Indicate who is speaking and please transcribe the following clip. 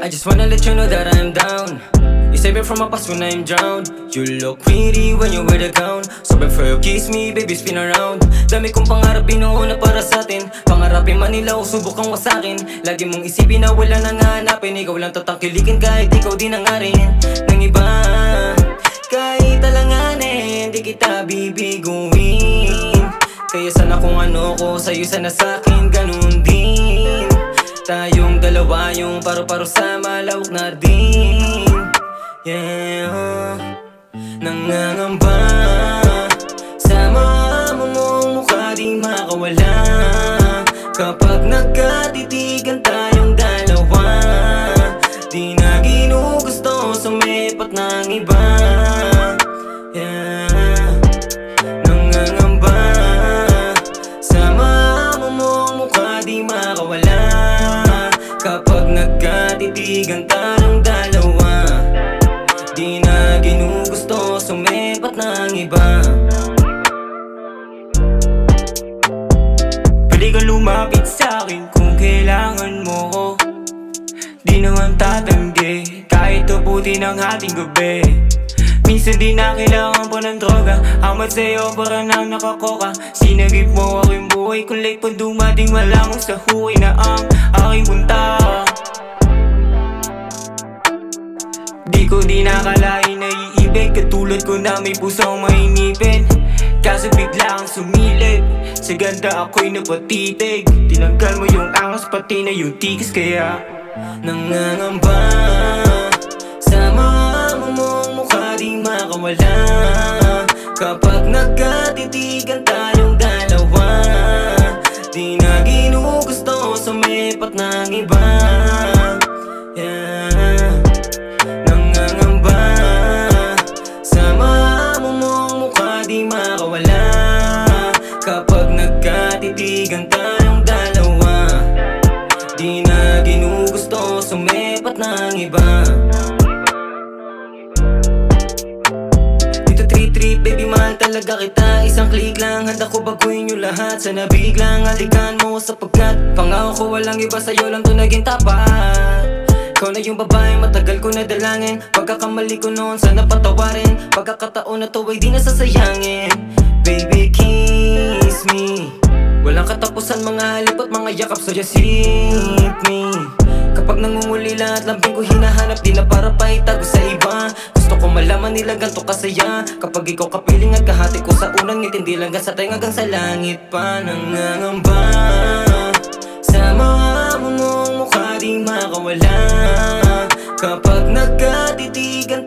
Speaker 1: I just wanna let you know that I'm down. You saved me from my past when I'm drowned. You look pretty when you wear the gown. So before you kiss me, baby, spin around. Dami kong pangarap binuuna para sa'tin. Pangarapin man nila o subukang wasakin. Lagi mong isipin na wala nang hahanapin. Ikaw lang tatangkilikin kahit ikaw din ang ngarin ng iba. Kahit alanganin, di kita bibiguin. Kaya sana kung ano ko sa'yo, sana sa'kin ganun din. Tayong dalawa yung paru-paro sa malawak na din. Yeah, nangangamba sama mo mong mukha di makawala. Kapag nagkatitigan tayong dalawa, di na ginugusto sumipat ng iba. Yeah, nangangamba sama mo mong mukha di makawala. Kapag nagkatitigan tayong dalawa, di na ginugusto sumipat ng iba. Pwede kang lumapit sa'kin kung kailangan mo ko. Di naman tatanggi kahit tuputin ang ating gabi. Minsan di na kailangan pa ng droga. Amat sa'yo para nang nakakoka. Sinagip mo aking buhay. Kung late pa dumating malamang sa huwi na ang aking punta. Di ko di nakalain na iibig. Katulad ko na may pusong mainipin. Kaso bigla kang sumilip. Sa ganda ako'y napatitig. Tinanggal mo yung angas pati na yung tigas. Kaya nangangamba sama mo mong mukha di makawala. Kapag nagkatitigan tayong dalawa, di na ginugusto sumipat ng iba. Yeah, nangangamba sama mo mong mukha di makawala. Kapag nagkatitigan tayong dalawa, di na ginugusto sumipat ng iba. Dito 3-3, baby, mahal talaga kita. Isang click lang, handa ko baguhin yung lahat. Sana biglang halikan mo sapagkat pangako ko walang iba, sa'yo lang to naging tapat. Ikaw na yung babae matagal ko na dalangin. Pagkakamali ko noon sana patawarin. Pagkakataon na to ay di nasasayangin. Baby, kiss me. Walang katapusan mga halip at mga yakap, so just hit me. Kapag nangunguli lahat lambing ko hinahanap, di na para pa itago sa iba. Gusto ko malaman nila ganto kasaya. Kapag ikaw kapiling at kahati ko sa unang ngiti, hindi lang sa tayo hanggang sa langit pa. Nangangamba sama mo mong mukha di makawala. Kapag nagkatitigan